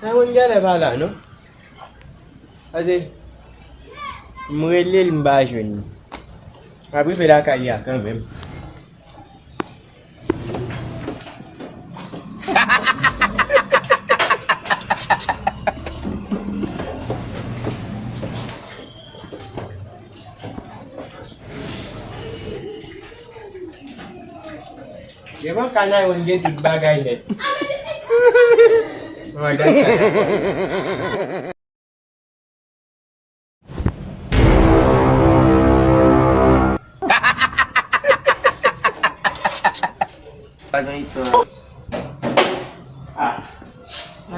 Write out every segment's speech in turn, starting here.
Namun gala pala, no? Kasi, mrelil mba jouni. Apri fe la kaya kan même. Memang kanai orang dia duduk bagai ni. Oh, that's Pasang itu.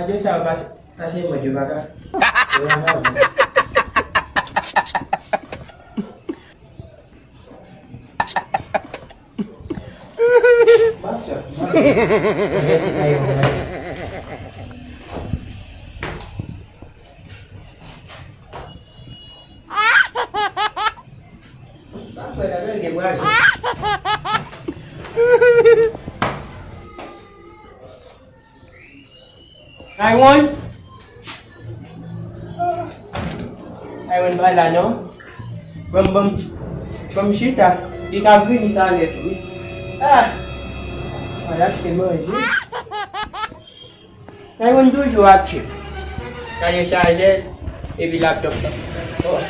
aja saya kasih baju bakar. I want bala no. Bum shita. Ika green ita let. Olha que manje. I want do you actually. Can you charge it? If laptop. Oh.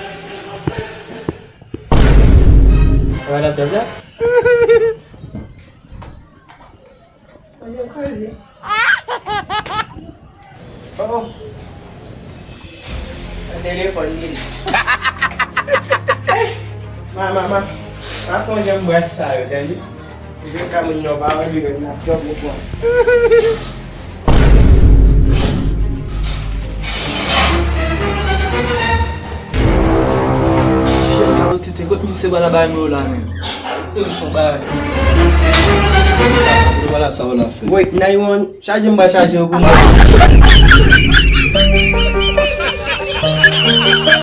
What laptop that? Are you crazy? Oh. A telephone need. Mama. Aku yang biasa ya tadi. Jadi kamu nyoba juga laptop ni pun. Kalau tu tengok ni sebelah bangun lah ni. Tu sobat. Wala sa wala. Wait, na yun. Charge ba charge ko?